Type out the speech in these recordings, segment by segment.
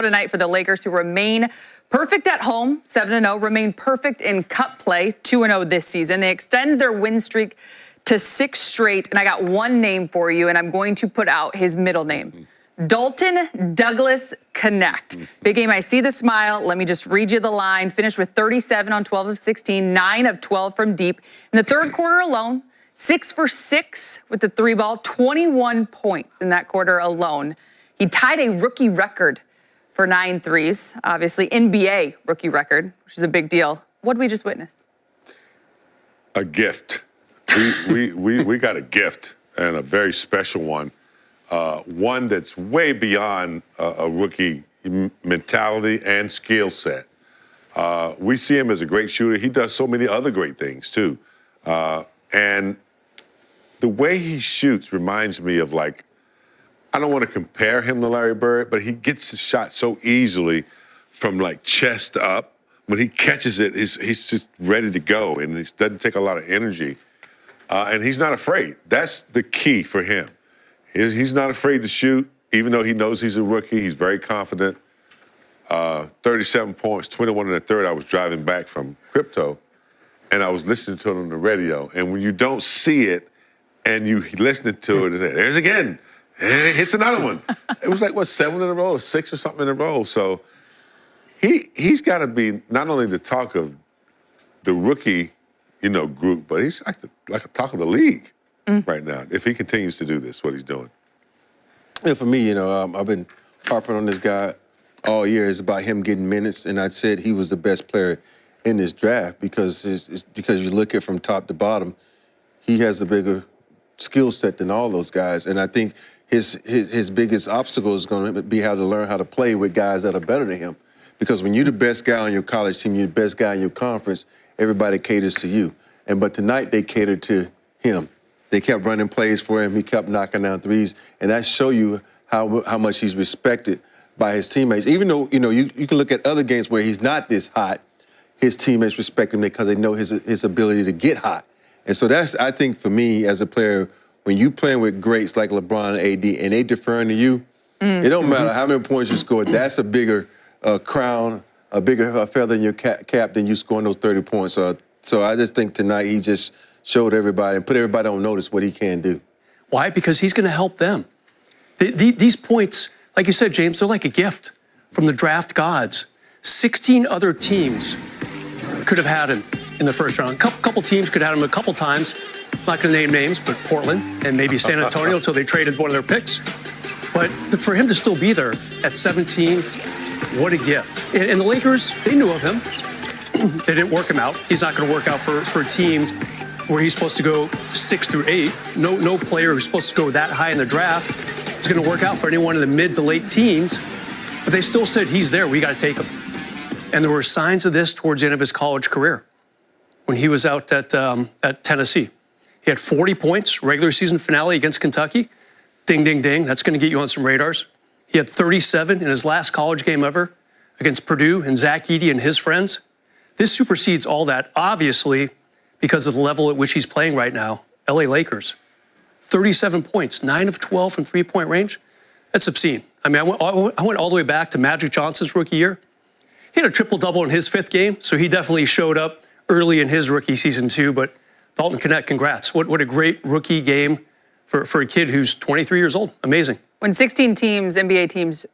tonight for the Lakers, who remain perfect at home, 7-0, remain perfect in cup play, 2-0 this season. They extend their win streak to 6 straight, and I got one name for you, and I'm going to put out his middle name. Dalton Douglas Knecht. Big game, I see the smile. Let me just read you the line. Finished with 37 on 12 of 16, 9 of 12 from deep. In the third quarter alone, 6 for 6 with the 3-ball, 21 points in that quarter alone. He tied a rookie record for 9 threes, obviously NBA rookie record, which is a big deal. What did we just witness? A gift. We got a gift, and a very special one. One that's way beyond a rookie mentality and skill set. We see him as a great shooter. He does so many other great things, too. And the way he shoots reminds me of, like, I don't want to compare him to Larry Bird, but he gets the shot so easily from, like, chest up. When he catches it, he's just ready to go, and it doesn't take a lot of energy. And he's not afraid. That's the key for him. He's not afraid to shoot, even though he knows he's a rookie. He's very confident. 37 points, 21 in the third. I was driving back from crypto, and I was listening to it on the radio. And when you don't see it and you listen to it, there's again. And it hits another one. It was like, what, 7 in a row or 6 or something in a row. So he's got to be not only the talk of the rookie, group, but he's like a talk of the league right now, if he continues to do this, what he's doing. Yeah, for me, I've been harping on this guy all year. It's about him getting minutes, and I said he was the best player in this draft because you look at from top to bottom, he has a bigger skill set than all those guys, and I think his biggest obstacle is going to be how to learn how to play with guys that are better than him. Because when you're the best guy on your college team, you're the best guy in your conference, everybody caters to you. But tonight they catered to him. They kept running plays for him. He kept knocking down threes, and that show you how much he's respected by his teammates. Even though you can look at other games where he's not this hot, his teammates respect him because they know his ability to get hot. And so that's, I think, for me as a player, when you playing with greats like LeBron and AD and they deferring to you, it don't matter how many points you score. That's a bigger crown, a bigger feather in your cap than you scoring those 30 points. So I just think tonight he just showed everybody and put everybody on notice what he can do. Why? Because he's going to help them. These points, like you said, James, they're like a gift from the draft gods. 16 other teams could have had him in the first round. A couple teams could have had him a couple times. I'm not going to name names, but Portland and maybe San Antonio until they traded one of their picks. But for him to still be there at 17, what a gift. And the Lakers, they knew of him. They didn't work him out. He's not going to work out for a team where he's supposed to go 6 through 8. No player who's supposed to go that high in the draft is going to work out for anyone in the mid to late teens. But they still said, he's there, we got to take him. And there were signs of this towards the end of his college career when he was out at Tennessee. He had 40 points, regular season finale against Kentucky. Ding, ding, ding. That's going to get you on some radars. He had 37 in his last college game ever against Purdue and Zach Edey and his friends. This supersedes all that, obviously, because of the level at which he's playing right now. LA Lakers, 37 points, 9 of 12 from three-point range. That's obscene. I mean, I went all the way back to Magic Johnson's rookie year. He had a triple-double in his 5th game, so he definitely showed up early in his rookie season too. But Dalton Knecht, congrats. What a great rookie game for a kid who's 23 years old. Amazing. When 16 teams, NBA teams,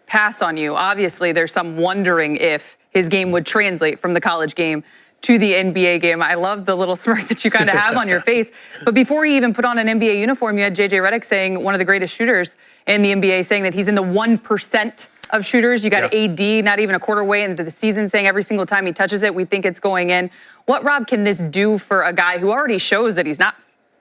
pass on you, obviously there's some wondering if his game would translate from the college game to the NBA game. I love the little smirk that you kind of have on your face. But before he even put on an NBA uniform, you had J.J. Redick saying, one of the greatest shooters in the NBA, saying that he's in the 1% of shooters. You got AD not even a quarter way into the season saying every single time he touches it, we think it's going in. What, Rob, can this do for a guy who already shows that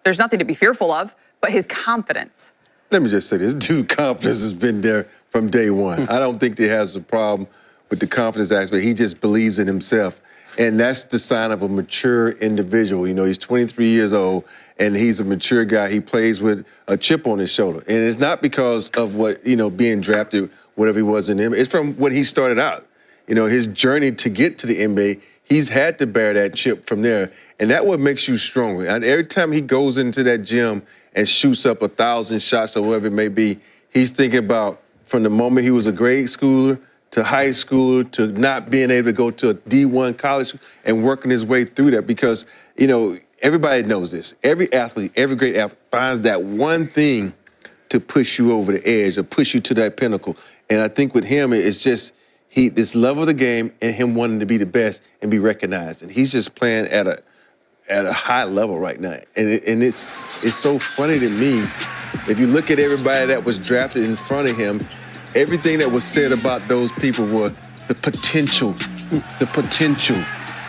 there's nothing to be fearful of, but his confidence? Let me just say this, dude, confidence has been there from day one. I don't think he has a problem with the confidence aspect. He just believes in himself. And that's the sign of a mature individual. He's 23 years old, and he's a mature guy. He plays with a chip on his shoulder. And it's not because of what, being drafted, whatever he was in the NBA. It's from what he started out. His journey to get to the NBA, he's had to bear that chip from there. And that's what makes you stronger. And every time he goes into that gym and shoots up 1,000 shots or whatever it may be, he's thinking about from the moment he was a grade schooler to high schooler to not being able to go to a D1 college and working his way through that because, you know, everybody knows this. Every athlete, every great athlete finds that one thing to push you over the edge or push you to that pinnacle. And I think with him, it's just this level of the game and him wanting to be the best and be recognized. And he's just playing at a high level right now. And it's so funny to me. If you look at everybody that was drafted in front of him, everything that was said about those people was the potential, the potential.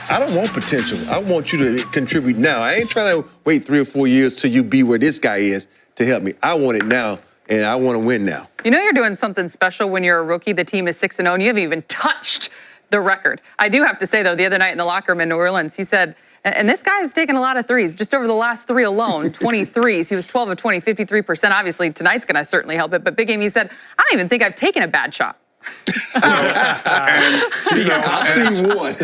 I don't want potential. I want you to contribute now. I ain't trying to wait 3 or 4 years till you be where this guy is to help me. I want it now, and I want to win now. You know you're doing something special when you're a rookie. The team is 6-0, and you haven't even touched the record. I do have to say, though, the other night in the locker room in New Orleans, he said, and this guy's taken a lot of threes. Just over the last 3 alone, 20 threes. He was 12 of 20, 53%. Obviously, tonight's going to certainly help it. But Big Game, he said, I don't even think I've taken a bad shot. I've seen one.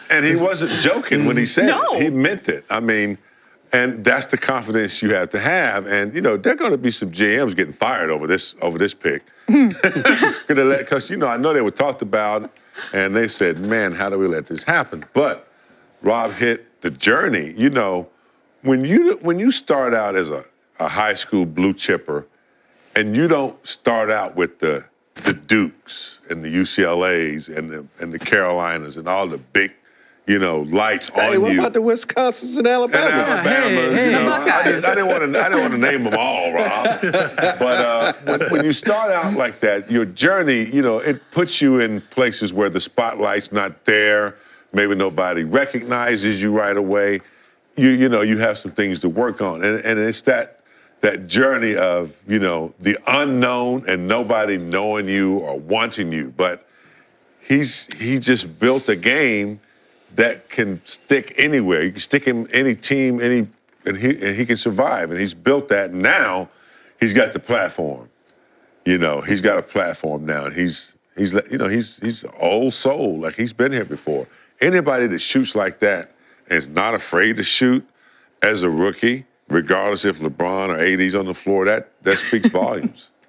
and he wasn't joking when he said No. it. He meant it. I mean, and that's the confidence you have to have. And, you know, there are going to be some GMs getting fired over this pick. Because, you know, I know they were talked about, and they said, man, how do we let this happen? But Rob hit the journey. You know, when you start out as a high school blue chipper, and you don't start out with the Dukes and the UCLAs and the Carolinas and all the big, you know, lights on you. Hey, what about the Wisconsins and Alabamas? And Alabama, Hey, you know, Buckeyes. I didn't want to name them all, Rob. But when you start out like that, your journey, you know, it puts you in places where the spotlight's not there. Maybe nobody recognizes you right away. You know, you have some things to work on, and it's that journey of, you know, the unknown and nobody knowing you or wanting you. But he just built a game that can stick anywhere. You can stick him any team, and he can survive. And he's built that. Now he's got the platform. You know, he's got a platform now, and he's an old soul. Like, he's been here before. Anybody that shoots like that and is not afraid to shoot as a rookie, regardless if LeBron or AD's on the floor, that speaks volumes.